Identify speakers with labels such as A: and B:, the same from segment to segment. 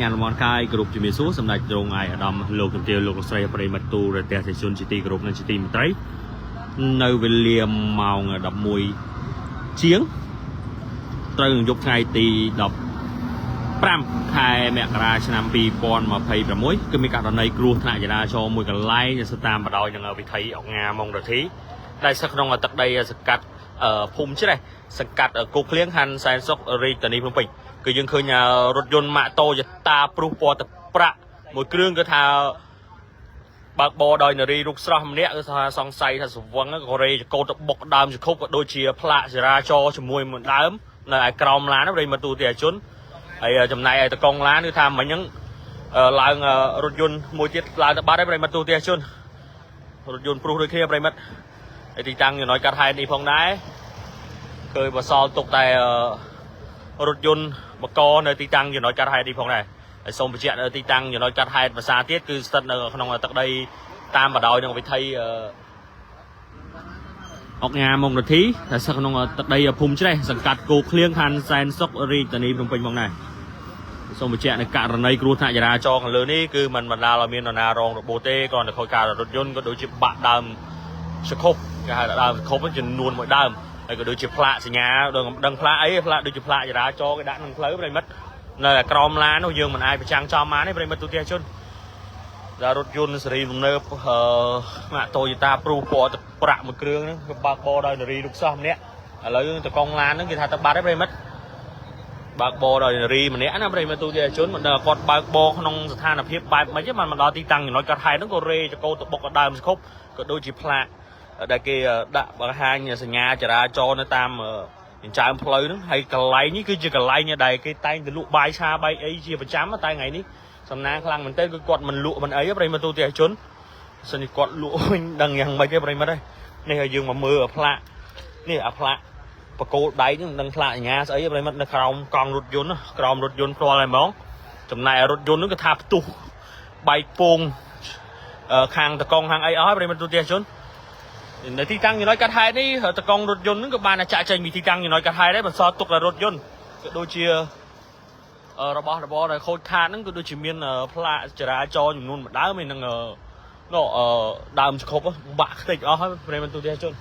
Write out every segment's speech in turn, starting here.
A: ញ៉ាំមនកាយគ្រប់ជំនាញសួរសម្ដេចទ្រង់ឯកឧត្តមលោកជំទាវលោកស្រីប្រិមត្តទូរទស្សនិកជនជាទីគោរពនិងជាទីមេត្រីនៅវេលាម៉ោង11ជាងត្រូវនឹងយប់ថ្ងៃទី15 ខែមករាឆ្នាំ2026គឺមានករណីគ្រោះថ្នាក់ចរាចរណ៍មួយកន្លែងស្តាមបដោយនឹងវិថីអង្គការម៉ុងរទ្ធីដែលស្ថិតក្នុងទឹកដីសង្កាត់ភូមិច្រេះសង្កាត់គោកឃ្លៀងខណ្ឌសែនសុខរាជធានីភ្នំពេញគឺយើងឃើញរថយន្តម៉ាកតូយោតាព្រុសពណ៌ទឹកប្រាក់មួយគ្រឿងគឺថាបើកបរដោយនារីរូបស្រស់ម្នាក់គឺថាសង្ស័យថាស្វឹងក៏រេកោតបុកដើមចង្ខុបក៏ដូចជាផ្លាកចរាចរណ៍ជាមួយមួយដើមនៅឯក្រោមឡានប្រិមត្តទូទាំងជនហើយចំណែកឯតកងឡានគឺថាមិញហ្នឹងឡើងរថយន្តមួយទៀតឡើងទៅបាត់ហើយប្រិមត្តទូទាំងជនរថយន្តព្រុសដូចគ្នាប្រិមត្តហើយទីតាំងចំណុចកាត់ហេតុនេះផងដែរឃើញបសល់ទុកតែរថយន្តបកនៅទីតាំងចំណុចកាត់ហេតុនេះផងដែរហើយសូមបញ្ជាក់នៅទីតាំងចំណុចកាត់ហេតុភាសាទៀតគឺស្ថិតនៅក្នុងទឹកដីតាមបដោយនឹងវិថីអង្គការម៉ុងរទ្ធីដែលស្ថិតក្នុងទឹកដីភូមិច្រេះសង្កាត់គោកឃ្លៀងខណ្ឌសែនសុខរាជធានីភ្នំពេញផងដែរសូមបញ្ជាក់នៅករណីគ្រោះថ្នាក់ចរាចរណ៍ខាងលើនេះគឺมันបណ្ដាលឲ្យមាននរណារងរបួសទេគ្រាន់តែខូចខាតរថយន្តក៏ដូចជាបាក់ដើមសង្ខុបគេហៅដើមសង្ខុបចំនួនមួយដើមហើយក៏ដូចជាផ្លាកសញ្ញាដឹងផ្លាកអីផ្លាកដូចជាផ្លាកចរាចរណ៍គេដាក់ក្នុងផ្លូវប្រិមិត្តនៅក្រោមឡាននោះយើងមិនអាចប្រចាំងចំបានទេប្រិមិត្តទូទាំងជនដល់រថយន្តសេរីលំនៅម៉ាកតូយោតាព្រុសពណ៌ទឹកប្រាក់មួយគ្រឿងហ្នឹងគឺបើកបរដោយនារីរូបស្រស់ម្នាក់ឥឡូវតកងឡានហ្នឹងគេថាទៅបាត់ហើយប្រិមិត្តបើកបរដោយនារីម្នាក់ណាប្រិមិត្តទូទាំងជនមិនដឹងគាត់បើកបរក្នុងស្ថានភាពបែបម៉េចទេមិនដល់ទីតាំងចំណុចកាត់ហេតុហ្នឹងក៏រេចកោតបុកដើមសង្ខុបក៏ដូចជាផ្លាកដែលគេដាក់បង្ហាញសញ្ញាចរាចរណ៍នៅតាមចិញ្ចើមផ្លូវហ្នឹងហើយកន្លែងនេះគឺជាកន្លែងដែលគេតែងទៅលក់បាយឆាបាយអីជាប្រចាំតែថ្ងៃនេះសំណាងខ្លាំងមែនទែនគឺគាត់មិនលក់មិនអីប្រិមត្តទូទាំងជនសិននេះគាត់លក់វិញដឹងយ៉ាងម៉េចទេប្រិមត្តនេះឲ្យយើងមកមើលអាផ្លាកនេះអាផ្លាកបកគោលដៃហ្នឹងដឹងផ្លាកអញ្ញាស្អីប្រិមត្តនៅក្រោមកង់រថយន្តក្រោមរថយន្តផ្ទាល់ហើយហ្មងចំណែករថយន្តហ្នឹងគឺថាផ្ទុះបែកពងខាងតកងខាងអីអស់ហើយប្រិមត្តទូទាំងជននៅទីតាំងចំណុចកាត់ហេតុនេះតកងរថយន្តហ្នឹងក៏បានចាក់ចេញពីទីតាំងចំណុចកាត់ហេតុដែរបន្សល់ទុកតែរថយន្តក៏ដូចជារបស់របរដែលខូចខាតហ្នឹងក៏ដូចជាមានផ្លាកចរាចរណ៍ចំនួនមួយដើមឯនឹងដើមស្គប់បាក់ខ្ទេចអស់ហើយប្រិមត្តទូទាំងជន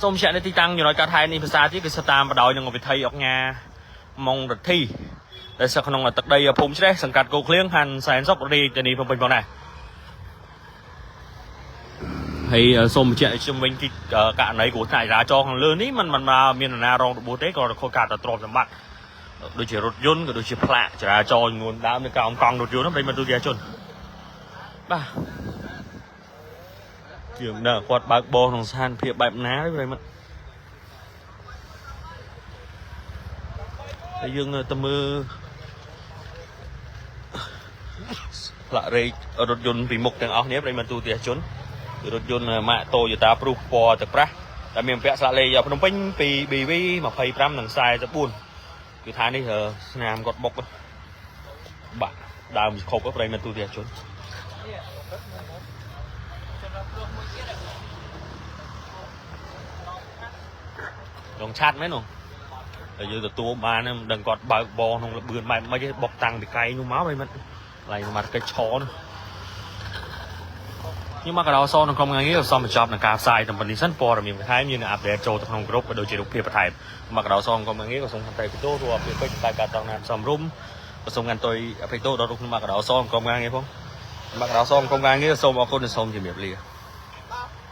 A: សូមបញ្ជាក់នៅទីតាំងចំណុចកាត់ហេតុនេះភាសាទៀតគឺស្ថិតតាមបដោយនឹងវិថីអង្គការម៉ុងរទ្ធីដែលស្ថិតក្នុងទឹកដីភូមិច្រេះសង្កាត់គោកឃ្លៀងខណ្ឌសែនសុខរាជធានីភ្នំពេញផងដែរហើយសូមបញ្ជាក់ជំវិញទីករណីគ្រោះថ្នាក់ចរាចរណ៍ខាងលើនេះมันមាននរណារងរបួសទេក៏ខូចខាតតែទ្រព្យសម្បត្តិដូចជារថយន្តក៏ដូចជាផ្លាកចរាចរណ៍ចំនួនដើមនៅក្រោមកង់រថយន្តហ្នឹងប្រិមត្តទូទាំងជនបាទយើងដឹងគាត់បើកបរក្នុងស្ថានភាពបែបណាទេប្រិមត្តហើយយើងទៅមើលផ្លាករេករថយន្តពីមុខទាំងអស់នេះប្រិមត្តទូទាំងជនគឺរថយន្តម៉ាកតូយោតាព្រុសពណ៌ទឹកប្រាក់ដែលមានពាក់ស្លាកលេខភ្នំពេញពី BV 25និង44គឺថានេះស្នាមគាត់បុកបាក់ដើមសង្ខុបប្រិមត្តទូទាំងជនដងឆាត់មែននោះតែយើងទទួលបានមិនដឹងគាត់បើកបរក្នុងលបឿនបែបមិនទេបុកតាំងពីកែងនោះមកប្រិមិត្តឡើងមកកិច្ចឆនោះខ្ញុំមកកណ្ដោសក្នុងក្រុមការងារសូមបញ្ចប់នឹងការផ្សាយតាមប៉ុណ្្នេះសិនព័ត៌មានបន្ថែមយើងនឹងអាប់ដេតចូលទៅក្នុងក្រុមក៏ដូចជារូបភាពបន្ថែមមកកណ្ដោសក្នុងក្រុមការងារក៏សូមខន្តីបន្ទោសរួមពីពេជ្រតែការតងណាសំរុំក៏សូមខន្តីអភ័យទោសដល់រូបខ្ញុំមកកណ្ដោសក្នុងក្រុមការងារផងមកកណ្ដោសក្នុងក្រុមការងារសូមអរគុណនិងសូមជម្រាបលា